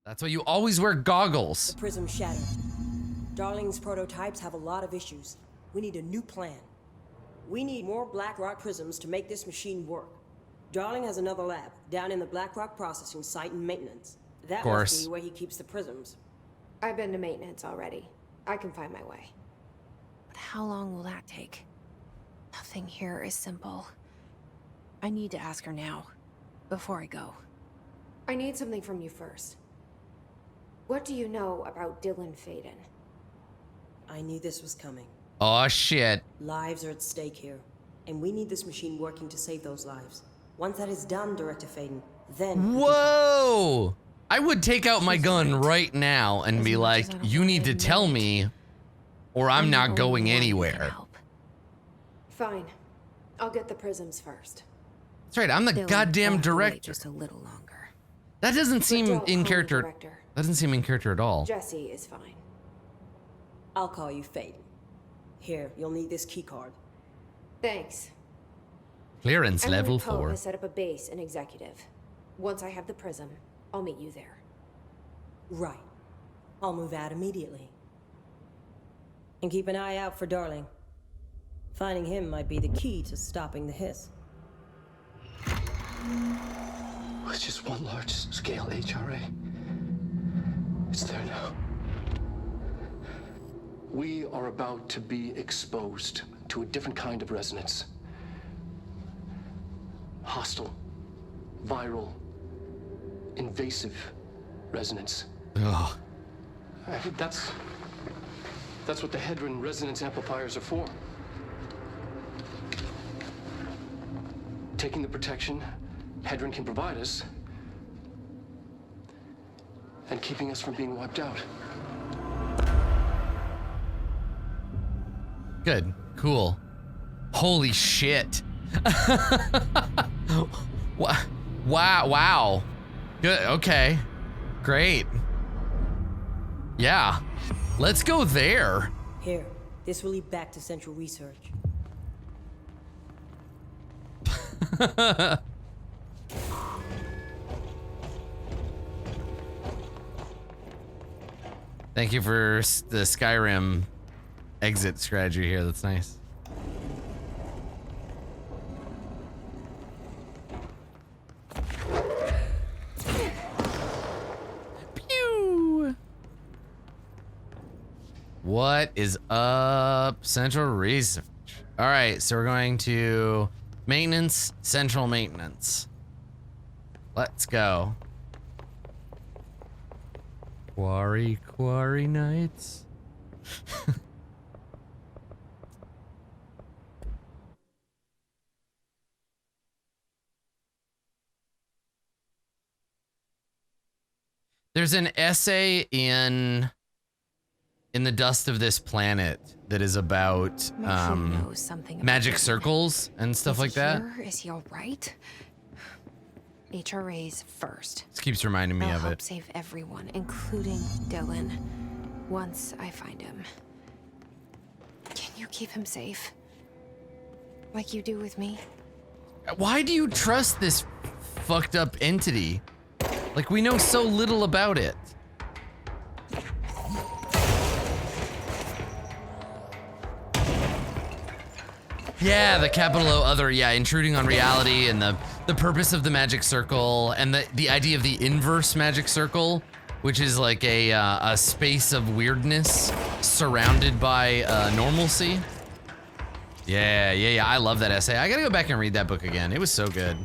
That's why you always wear goggles. The prism shattered. Darling's prototypes have a lot of issues. We need a new plan. We need more Blackrock prisms to make this machine work. Darling has another lab down in the Blackrock processing site in maintenance. That must be where he keeps the prisms. I've been to maintenance already. I can find my way. But how long will that take? Nothing here is simple. I need to ask her now, before I go. I need something from you first. What do you know about Dylan Faden? I knew this was coming. Oh shit. Lives are at stake here, and we need this machine working to save those lives. Once that is done, Director Faden, then... Whoa! I would take out my gun right now and be like, you need to tell me, or I'm not going anywhere. Fine. I'll get the prisms first. That's right, I'm the goddamn director. Just a little longer. That doesn't seem in character. That doesn't seem in character at all. Jesse is fine. I'll call you Faden. Here, you'll need this keycard. Thanks. Clearance level 4. has set up a base in Executive. Once I have the prism, I'll meet you there. Right. I'll move out immediately. And keep an eye out for Darling. Finding him might be the key to stopping the hiss. It's just one large-scale HRA. It's there now. We are about to be exposed to a different kind of resonance. Hostile, viral, invasive resonance. Ugh. I think that's what the Hedron resonance amplifiers are for. Taking the protection Hedron can provide us and keeping us from being wiped out. Good. Cool. Holy shit. Wow. Good. Okay. Great. Yeah. Let's go there. Here, this will lead back to Central Research. Thank you for the Skyrim exit strategy here. That's nice. Pew! What is up, Central Research? All right, so we're going to maintenance, central maintenance. Let's go. Quarry nights. There's an essay in The Dust of This Planet that is about magic circles and stuff like that. Is he all right? HRAs first. This keeps reminding me of help it. Save everyone, including Dylan. Once I find him. Can you keep him safe? Like you do with me? Why do you trust this fucked up entity? Like, we know so little about it. Yeah, the capital O other, yeah, intruding on reality and the purpose of the magic circle and the idea of the inverse magic circle, which is like a space of weirdness surrounded by normalcy. Yeah, I love that essay. I gotta go back and read that book again. It was so good.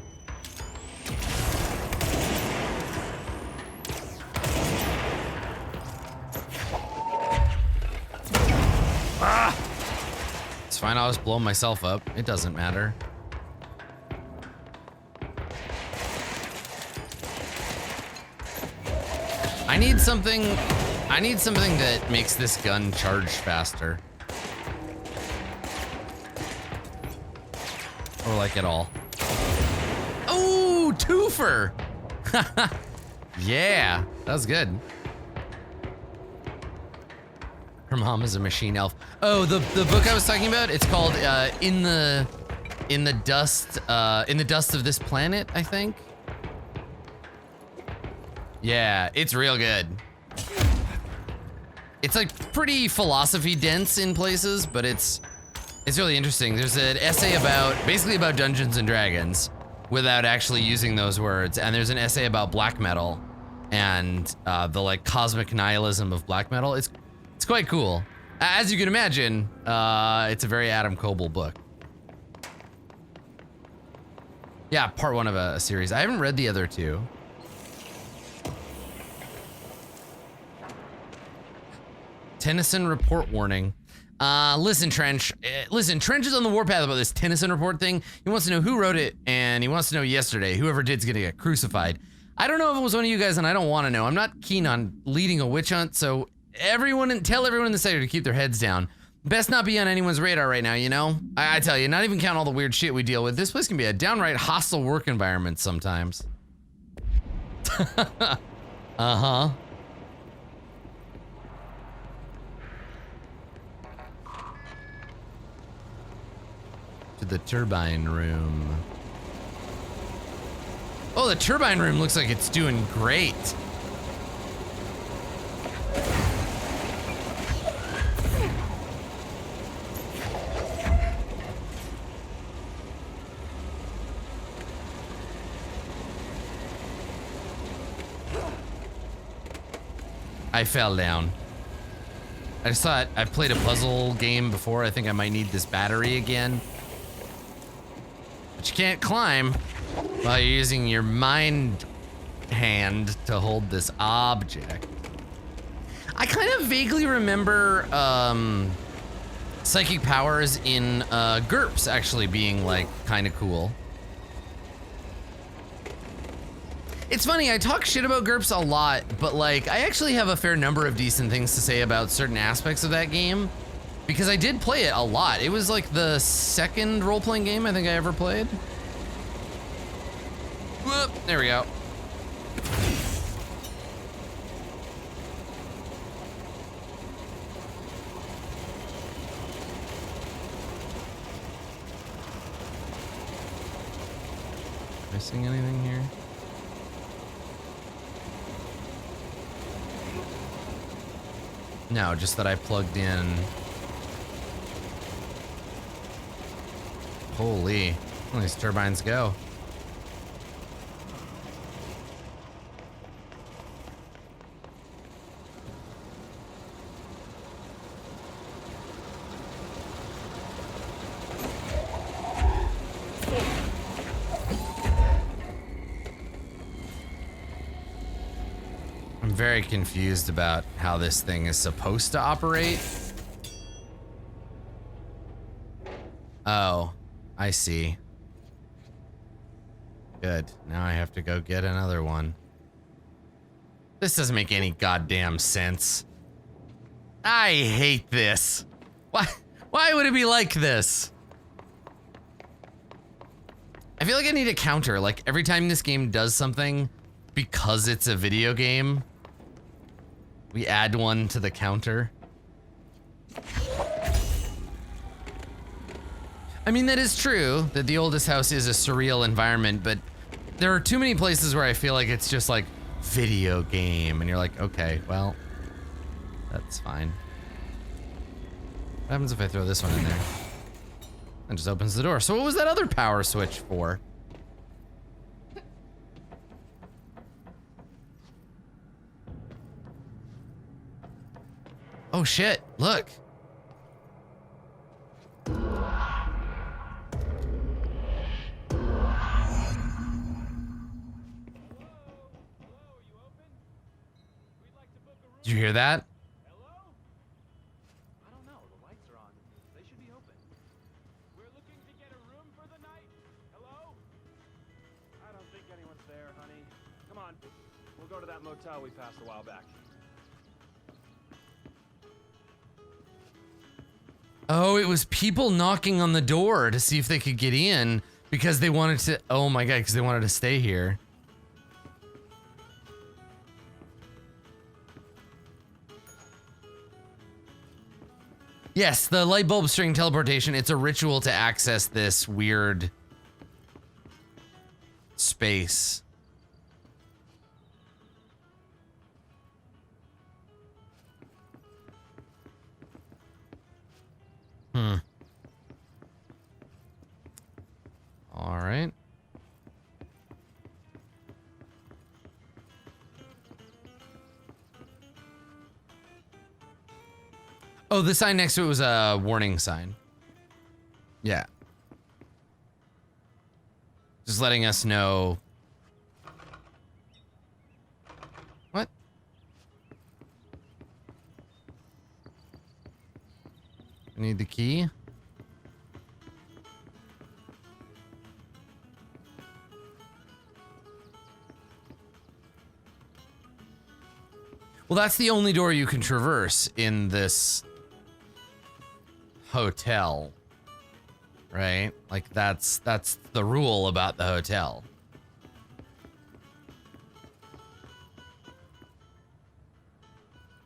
It's fine, I'll just blow myself up. It doesn't matter. I need something that makes this gun charge faster. Or like at all. Oh, twofer! Yeah, that was good. Her mom is a machine elf. Oh, the book I was talking about, it's called In the Dust of This Planet, I think. Yeah, it's real good. It's like pretty philosophy dense in places, but it's really interesting. There's an essay basically about Dungeons and Dragons without actually using those words. And there's an essay about black metal and the like cosmic nihilism of black metal. It's quite cool. As you can imagine, it's a very Adam Coble book. Yeah, part 1 of a series. I haven't read the other 2. Tennyson report warning. Listen, Trench. Trench is on the warpath about this Tennyson report thing. He wants to know who wrote it, and he wants to know yesterday. Whoever did's gonna get crucified. I don't know if it was one of you guys, and I don't want to know. I'm not keen on leading a witch hunt, so tell everyone in the sector to keep their heads down. Best not be on anyone's radar right now, you know? I tell you, not even count all the weird shit we deal with. This place can be a downright hostile work environment sometimes. Uh-huh. To the turbine room. Oh, the turbine room looks like it's doing great. I fell down. I just thought I've played a puzzle game before. I think I might need this battery again. But you can't climb while you're using your mind hand to hold this object. I kind of vaguely remember psychic powers in GURPS actually being like kind of cool. It's funny, I talk shit about GURPS a lot, but like I actually have a fair number of decent things to say about certain aspects of that game because I did play it a lot. It was like the second role-playing game I think I ever played. Whoop, there we go. Missing anything here? No, just that I plugged in. Holy, where these turbines go? I'm very confused about how this thing is supposed to operate. Oh, I see. Good. Now I have to go get another one. This doesn't make any goddamn sense. I hate this. Why would it be like this? I feel like I need a counter. Like every time this game does something, because it's a video game, we add one to the counter. I mean, that is true, that the oldest house is a surreal environment, but there are too many places where I feel like it's just like video game, and you're like, okay, well, that's fine. What happens if I throw this one in there? It just opens the door. So what was that other power switch for? Oh shit, look. Did you hear that? Hello? I don't know. The lights are on. They should be open. We're looking to get a room for the night. Hello? I don't think anyone's there, honey. Come on. We'll go to that motel we passed a while back. Oh, it was people knocking on the door to see if they could get in because they wanted to, oh my god, because they wanted to stay here. Yes, the light bulb string teleportation, it's a ritual to access this weird space. All right. Oh, the sign next to it was a warning sign. Yeah. Just letting us know. What? I need the key. Well, that's the only door you can traverse in this hotel, right? Like that's the rule about the hotel.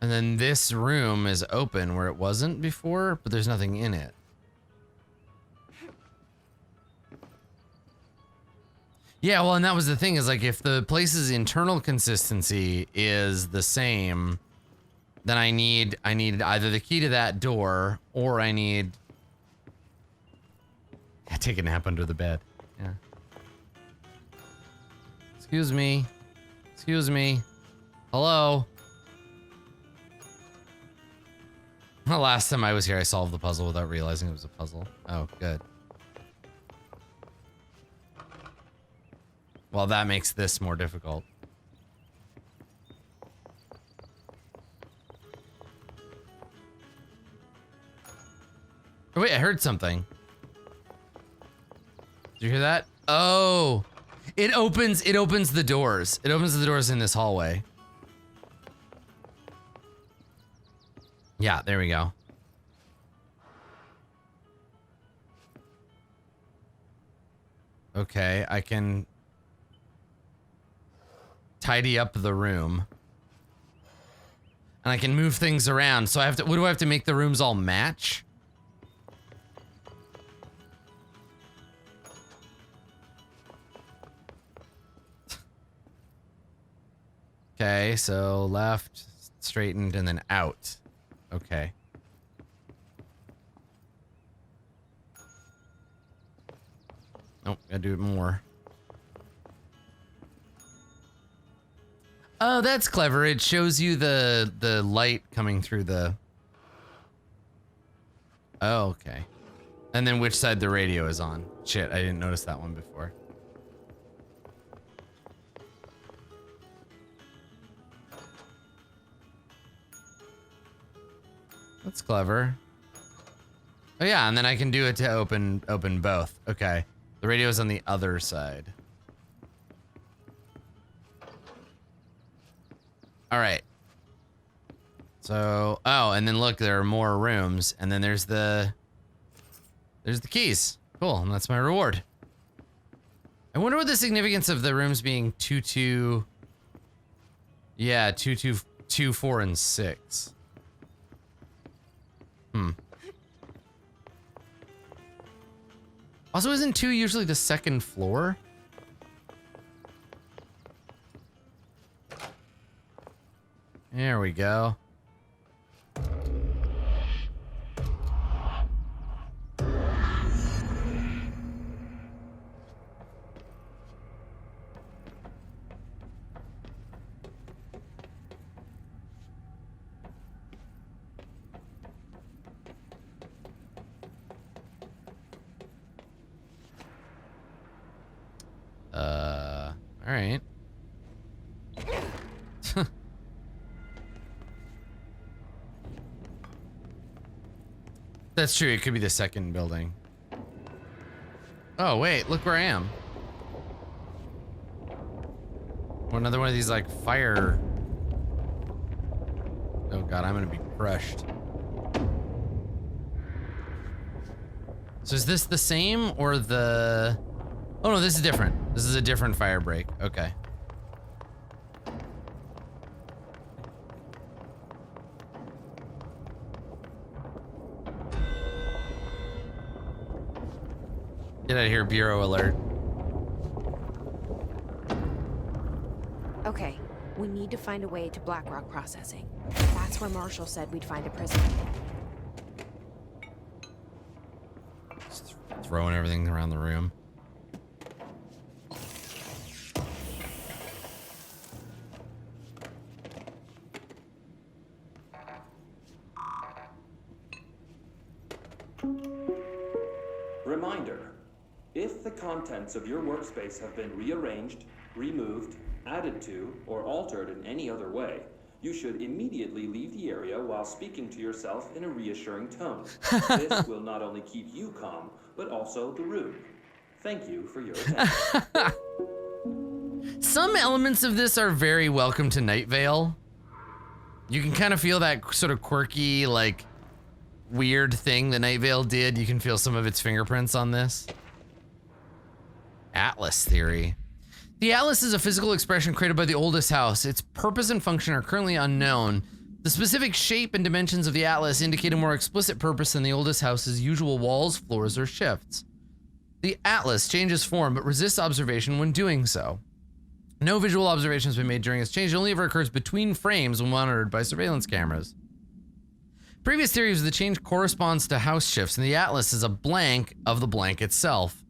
And then this room is open where it wasn't before, but there's nothing in it. Yeah, well, and that was the thing, is like if the place's internal consistency is the same, then I need either the key to that door or I need take a nap under the bed. Yeah. Excuse me. Excuse me. Hello. The last time I was here, I solved the puzzle without realizing it was a puzzle. Oh, good. Well, that makes this more difficult. Oh, wait, I heard something. Did you hear that? Oh, it opens the doors. It opens the doors in this hallway. Yeah, there we go. Okay, I can tidy up the room. And I can move things around. So I have to, what do I have to make the rooms all match? Okay, so left, straightened, and then out. Okay. Nope, gotta do it more. Oh, that's clever. It shows you the light coming through the... Oh, okay. And then which side the radio is on. Shit, I didn't notice that one before. That's clever. Oh yeah, and then I can do it to open both. Okay. The radio is on the other side. All right. So, oh, and then look, there are more rooms, and then there's the keys. Cool, and that's my reward. I wonder what the significance of the rooms being 2, 2, yeah, 2, 2, 2, 4, and 6. Also, isn't 2 usually the second floor? There we go. All right. That's true. It could be the second building. Oh, wait. Look where I am. Or another one of these, like, fire... Oh, God. I'm gonna be crushed. So is this the same or the... Oh, no. This is different. This is a different fire break. Okay. Get out of here, Bureau alert. Okay, we need to find a way to Blackrock processing. That's where Marshall said we'd find a prism. throwing everything around the room. Reminder, if the contents of your workspace have been rearranged, removed, added to, or altered in any other way, you should immediately leave the area while speaking to yourself in a reassuring tone. This will not only keep you calm, but also the room. Thank you for your attention. Some elements of this are very welcome to Night Vale. You can kind of feel that sort of quirky, like, weird thing that Night Vale did. You can feel some of its fingerprints on this. Atlas theory. The Atlas is a physical expression created by the oldest house. Its purpose and function are currently unknown. The specific shape and dimensions of the Atlas indicate a more explicit purpose than the oldest house's usual walls, floors, or shifts. The Atlas changes form but resists observation when doing so. No visual observation has been made during its change. It only ever occurs between frames when monitored by surveillance cameras. Previous theories of the change corresponds to house shifts, and the Atlas is a blank of the blank itself.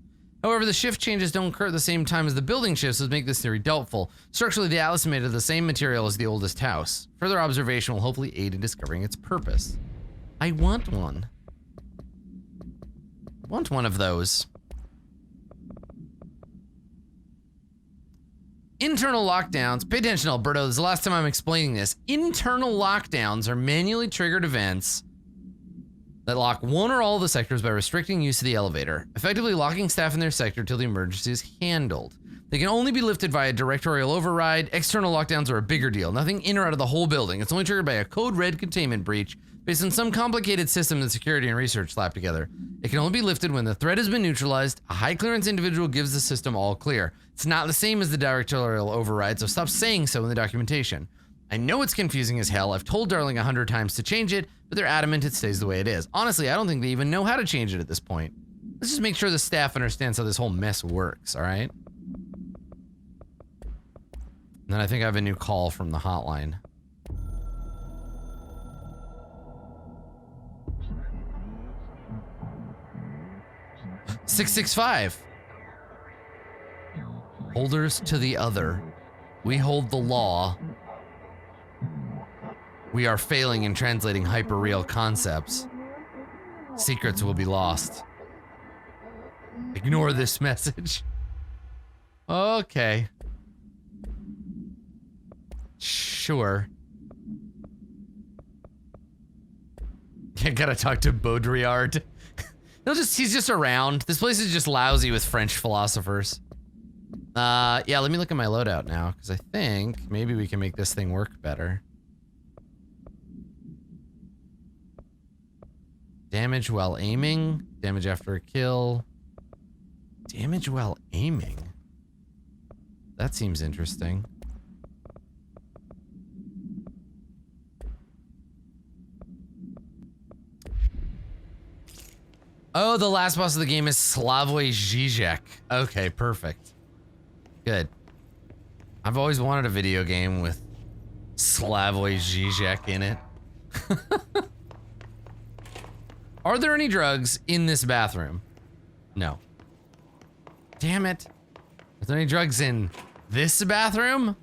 However, the shift changes don't occur at the same time as the building shifts, which make this theory doubtful. Structurally, the Atlas is made of the same material as the oldest house. Further observation will hopefully aid in discovering its purpose. I want one. I want one of those. Internal lockdowns. Pay attention, Alberto. This is the last time I'm explaining this. Internal lockdowns are manually triggered events that lock one or all of the sectors by restricting use of the elevator, effectively locking staff in their sector till the emergency is handled. They can only be lifted via directorial override. External lockdowns are a bigger deal. Nothing in or out of the whole building. It's only triggered by a code red containment breach based on some complicated system that security and research slapped together. It can only be lifted when the threat has been neutralized. A high clearance individual gives the system all clear. It's not the same as the directorial override, so stop saying so in the documentation. I know it's confusing as hell. I've told Darling 100 times to change it, but they're adamant it stays the way it is. Honestly, I don't think they even know how to change it at this point. Let's just make sure the staff understands how this whole mess works, all right? And then I think I have a new call from the hotline. "665. Holders to the other. We hold the law. We are failing in translating hyperreal concepts. Secrets will be lost. Ignore this message." Okay. Sure. I gotta talk to Baudrillard. He's just around. This place is just lousy with French philosophers. Yeah, let me look at my loadout now, because I think maybe we can make this thing work better. Damage while aiming. Damage after a kill. Damage while aiming. That seems interesting. Oh, the last boss of the game is Slavoj Žižek. Okay, perfect. Good. I've always wanted a video game with Slavoj Žižek in it. Are there any drugs in this bathroom? No. Damn it. Are there any drugs in this bathroom?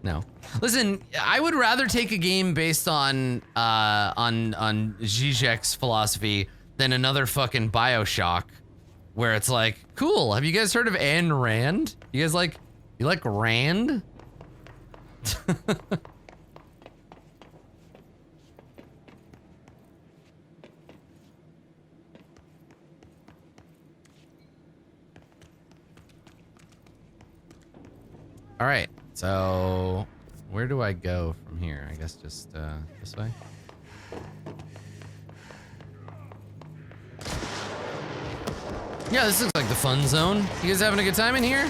No. Listen, I would rather take a game based on Žižek's philosophy than another fucking BioShock, where it's like, cool, have you guys heard of Ayn Rand? You like Rand? All right, so where do I go from here? I guess just this way. Yeah, this looks like the fun zone. You guys having a good time in here?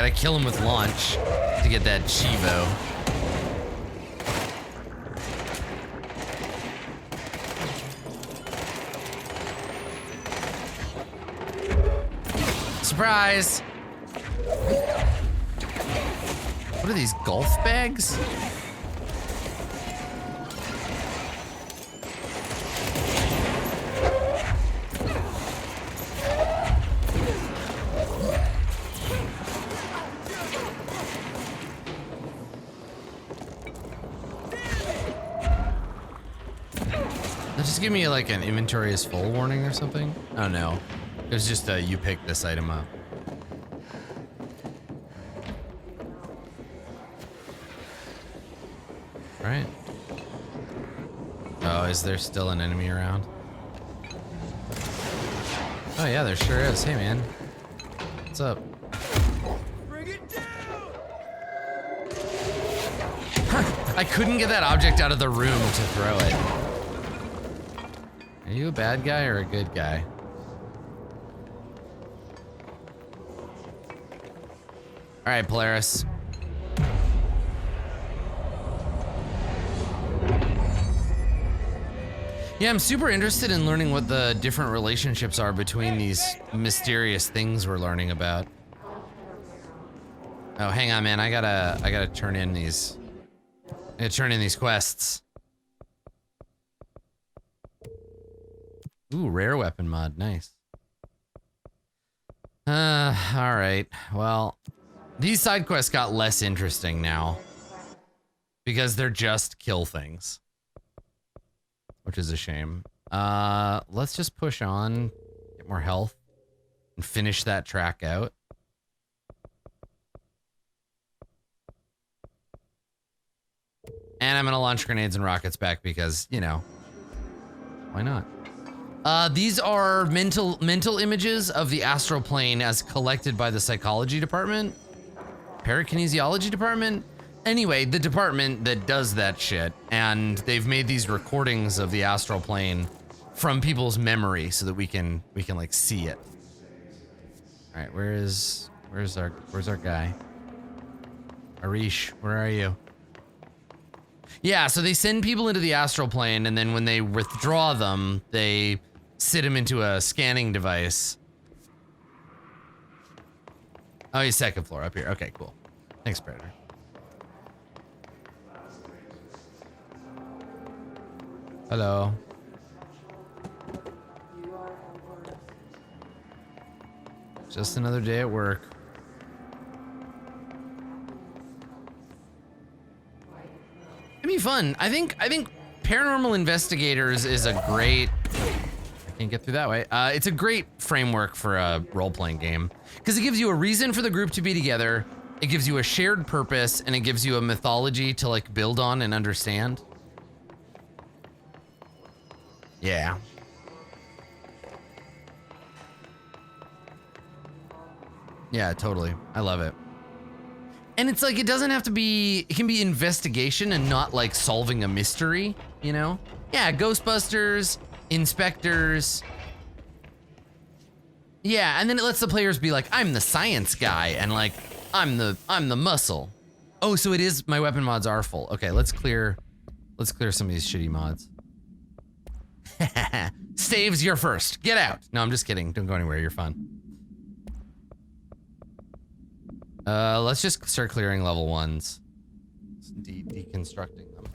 gotta kill him with launch to get that Chivo. Surprise! What are these, golf bags? Just give me like an inventory is full warning or something? Oh no, it was just you picked this item up. Right. Oh, is there still an enemy around? Oh yeah, there sure is. Hey man, what's up? Bring it down! I couldn't get that object out of the room to throw it. Are you a bad guy or a good guy? All right, Polaris. Yeah, I'm super interested in learning what the different relationships are between these mysterious things we're learning about. Oh, hang on, man. I gotta turn in these. I gotta turn in these quests. Ooh, rare weapon mod, nice. All right. Well, these side quests got less interesting now because they're just kill things, which is a shame. Let's just push on, get more health, and finish that track out. And I'm gonna launch grenades and rockets back because, you know, why not? These are mental images of the astral plane as collected by the psychology department, parakinesiology department. Anyway, the department that does that shit, and they've made these recordings of the astral plane from people's memory so that we can like see it. All right, where's our guy? Arish, where are you? Yeah, so they send people into the astral plane, and then when they withdraw them, they sit him into a scanning device. Oh, he's second floor up here. Okay, cool. Thanks, Predator. Hello. Just another day at work. It'd be fun. I think Paranormal Investigators is a great. I can't get through that way. It's a great framework for a role-playing game because it gives you a reason for the group to be together. It gives you a shared purpose, and it gives you a mythology to like build on and understand. Yeah. Yeah, totally. I love it. And it's like, it doesn't have to be, it can be investigation and not like solving a mystery, you know? Yeah, Ghostbusters, Inspectors. Yeah, and then it lets the players be like, I'm the science guy, and like, I'm the muscle. Oh, so it is, my weapon mods are full. Okay, let's clear some of these shitty mods. Staves, you're first. Get out. No, I'm just kidding. Don't go anywhere. You're fun. Let's just start clearing level ones. Deconstructing them.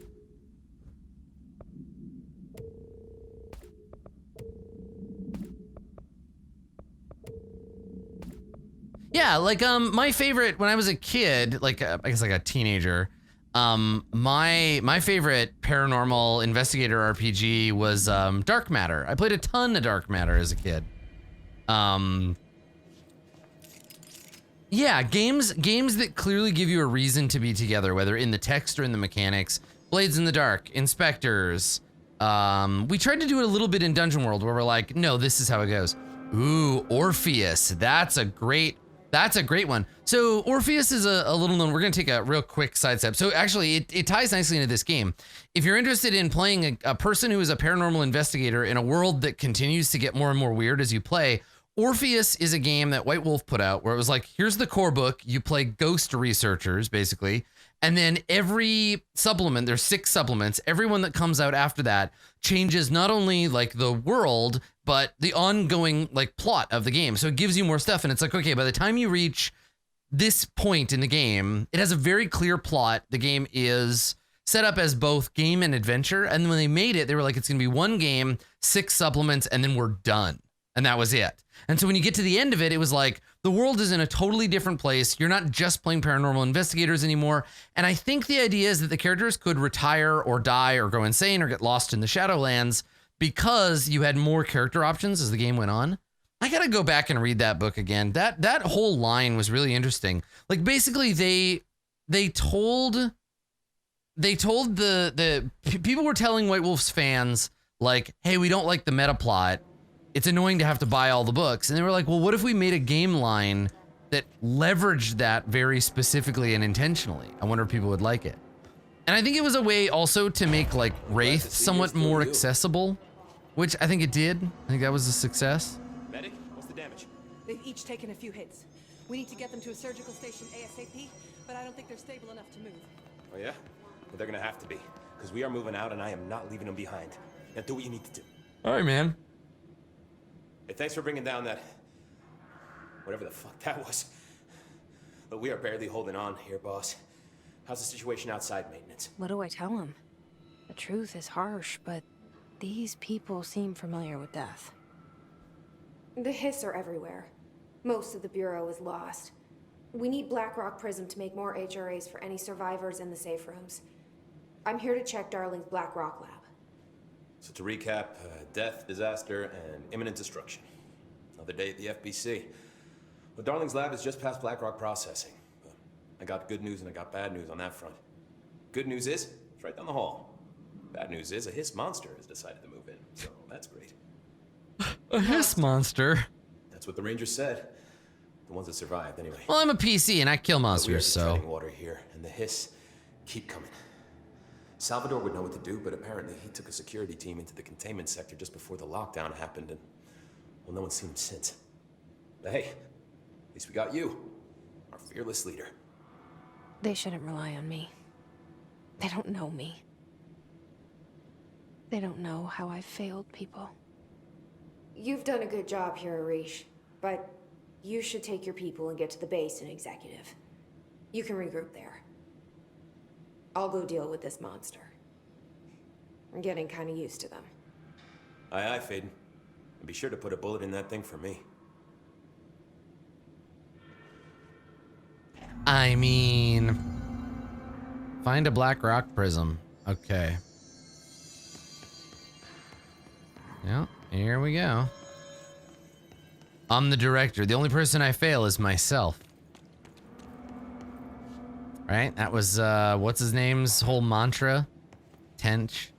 Yeah, like my favorite when I was a kid, like I guess like a teenager, my favorite paranormal investigator RPG was Dark Matter. I played a ton of Dark Matter as a kid. Yeah, games that clearly give you a reason to be together, whether in the text or in the mechanics. Blades in the Dark, Inspectors. We tried to do it a little bit in Dungeon World where we're like, no, this is how it goes. Ooh, Orpheus, that's a great one. So Orpheus is a little known, we're gonna take a real quick sidestep. So actually it ties nicely into this game. If you're interested in playing a person who is a paranormal investigator in a world that continues to get more and more weird as you play, Orpheus is a game that White Wolf put out where it was like, here's the core book. You play ghost researchers, basically. And then every supplement, there's 6 supplements. Everyone that comes out after that changes not only like the world, but the ongoing like plot of the game. So it gives you more stuff. And it's like, okay, by the time you reach this point in the game, it has a very clear plot. The game is set up as both game and adventure. And when they made it, they were like, it's going to be one game, 6 supplements, and then we're done. And that was it. And so when you get to the end of it, it was like, the world is in a totally different place. You're not just playing paranormal investigators anymore. And I think the idea is that the characters could retire or die or go insane or get lost in the Shadowlands because you had more character options as the game went on. I got to go back and read that book again. That whole line was really interesting. Like basically they told the people were telling White Wolf's fans like, hey, we don't like the meta plot. It's annoying to have to buy all the books. And they were like, well, what if we made a game line that leveraged that very specifically and intentionally? I wonder if people would like it. And I think it was a way also to make like Wraith somewhat more accessible, which I think it did. I think that was a success. Medic, what's the damage? They've each taken a few hits. We need to get them to a surgical station ASAP, but I don't think they're stable enough to move. Oh yeah? Well, they're gonna have to be, because we are moving out and I am not leaving them behind. Now do what you need to do. All right, man. Hey, thanks for bringing down that... whatever the fuck that was. But we are barely holding on here, boss. How's the situation outside maintenance? What do I tell him? The truth is harsh, but these people seem familiar with death. The hiss are everywhere. Most of the Bureau is lost. We need Blackrock Prism to make more HRAs for any survivors in the safe rooms. I'm here to check Darling's Blackrock lab. So to recap, death, disaster, and imminent destruction. Another day at the FBC. Well, Darling's lab is just past Blackrock processing. But I got good news and I got bad news on that front. Good news is, it's right down the hall. Bad news is, a hiss monster has decided to move in, so that's great. A hiss monster? That's what the Rangers said. The ones that survived, anyway. Well, I'm a PC and I kill We are monsters, just so. treading water here, and the hiss keep coming. Salvador would know what to do, but apparently he took a security team into the containment sector just before the lockdown happened, and, well, no one's seen him since. But hey, at least we got you, our fearless leader. They shouldn't rely on me. They don't know me. They don't know how I've failed people. You've done a good job here, Arish, but you should take your people and get to the base in Executive. You can regroup there. I'll go deal with this monster. I'm getting kind of used to them. Aye, aye, Faden. And be sure to put a bullet in that thing for me. I mean, find a Blackrock prism. Okay. Yeah, here we go. I'm the director. The only person I fail is myself. Right? That was, what's his name's whole mantra? Trench.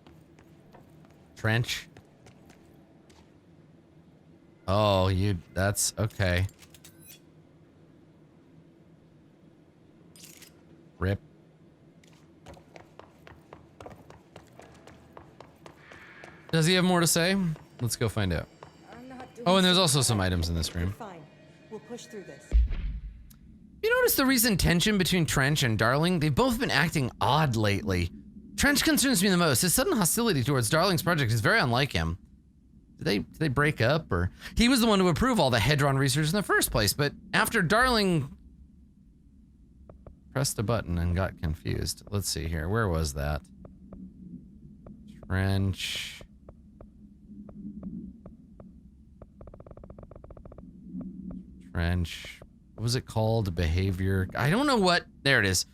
Oh, that's okay. Rip. Does he have more to say? Let's go find out. Oh, and there's also some items in this room. Fine. We'll push through this. You notice the recent tension between Trench and Darling? They've both been acting odd lately. Trench concerns me the most. His sudden hostility towards Darling's project is very unlike him. Did they break up, or he was the one to approve all the Hedron research in the first place, but after Darling pressed a button and got confused. Let's see here. Where was that? Trench. What was it called? Behavior. I don't know what. There it is.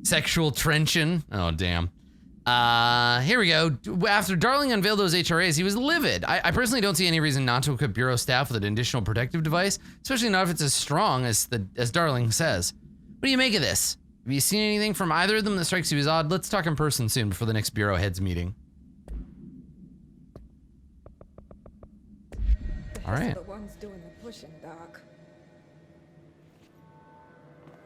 Sexual tension. Oh, damn. Here we go. After Darling unveiled those HRAs, he was livid. I personally don't see any reason not to equip Bureau staff with an additional protective device, especially not if it's as strong as Darling says. What do you make of this? Have you seen anything from either of them that strikes you as odd? Let's talk in person soon before the next Bureau heads meeting. All right. The ones doing the pushing, Doc.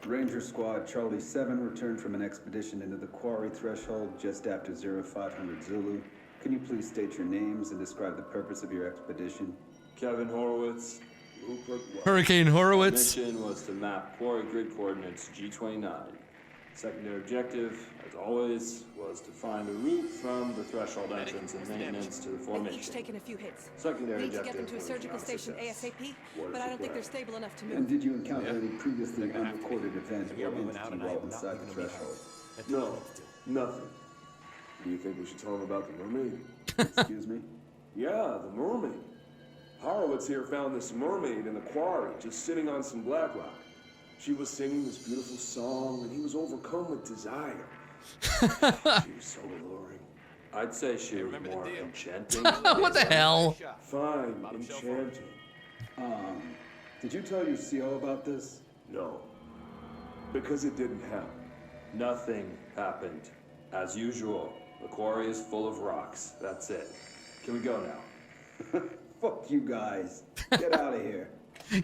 Ranger Squad Charlie 7 returned from an expedition into the quarry threshold just after 0500 Zulu. Can you please state your names and describe the purpose of your expedition? Kevin Horowitz. Rupert Wells. Hurricane Horowitz. Our mission was to map quarry grid coordinates G29. Secondary objective, as always, was to find the route from the threshold entrance and maintenance to the Each formation. taken a few hits. Secondary We need to get objective them to a was surgical not station success. ASAP, What but is I don't think they're required? stable enough to And move. did you encounter any previously unrecorded events or entity while inside the threshold? No, nothing. Do you think we should tell him about the mermaid? Excuse me? Yeah, the mermaid. Horowitz here found this mermaid in the quarry, just sitting on some Blackrock. She was singing this beautiful song, and he was overcome with desire. She was so alluring. I'd say she was more enchanting. What the hell? Fine, enchanting. Did you tell your CO about this? No, because it didn't happen. Nothing happened. As usual, the quarry is full of rocks. That's it. Can we go now? Fuck you guys. Get out of here.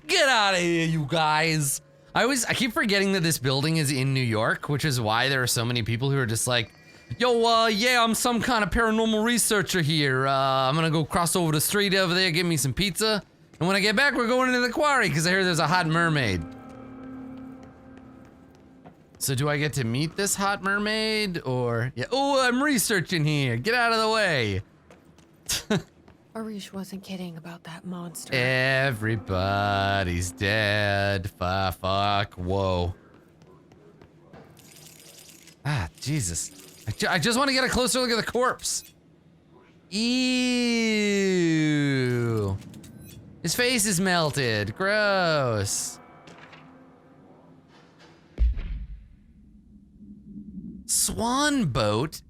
Get out of here, you guys. I keep forgetting that this building is in New York, which is why there are so many people who are just like, yo, yeah, I'm some kind of paranormal researcher here. I'm gonna go cross over the street over there, get me some pizza. And when I get back, we're going into the quarry because I hear there's a hot mermaid. So do I get to meet this hot mermaid or, yeah, oh, I'm researching here. Get out of the way. Arish wasn't kidding about that monster. Everybody's dead. Fuck. Whoa. Ah, Jesus. I just want to get a closer look at the corpse. Ew. His face is melted. Gross. Swan boat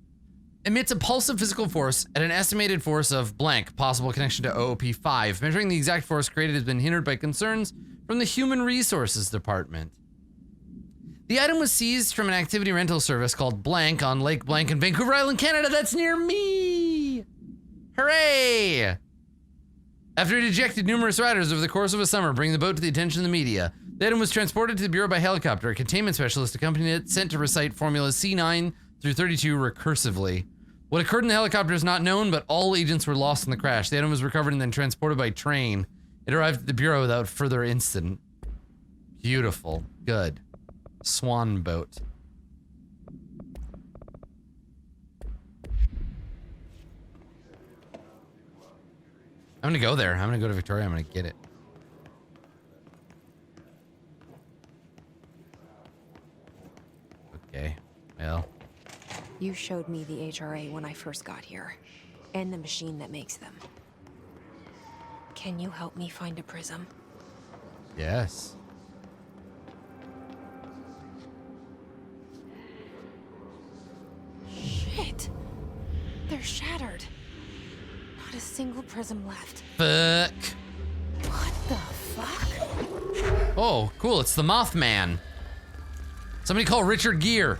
emits a pulse of physical force at an estimated force of blank, possible connection to OOP5. Measuring the exact force created has been hindered by concerns from the Human Resources Department. The item was seized from an activity rental service called Blank on Lake Blank in Vancouver Island, Canada. That's near me! Hooray! After it ejected numerous riders over the course of a summer, bringing the boat to the attention of the media, the item was transported to the Bureau by helicopter. A containment specialist accompanied it, sent to recite formulas C9 through 32 recursively. What occurred in the helicopter is not known, but all agents were lost in the crash. The item was recovered and then transported by train. It arrived at the Bureau without further incident. Beautiful. Good. Swan boat. I'm gonna go there. I'm gonna go to Victoria. I'm gonna get it. Okay. Well. You showed me the HRA when I first got here, and the machine that makes them. Can you help me find a prism? Yes. Shit! They're shattered. Not a single prism left. Fuck. What the fuck? Oh, cool. It's the Mothman. Somebody call Richard Gere.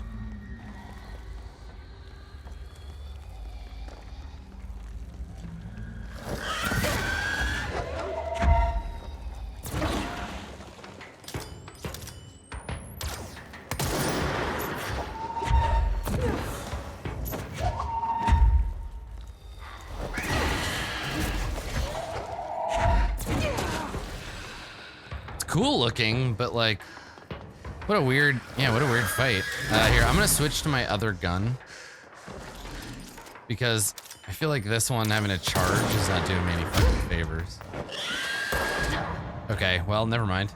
Cool looking, but like, what a weird fight. Here, I'm gonna switch to my other gun because I feel like this one having a charge is not doing me any fucking favors. Okay, well, never mind.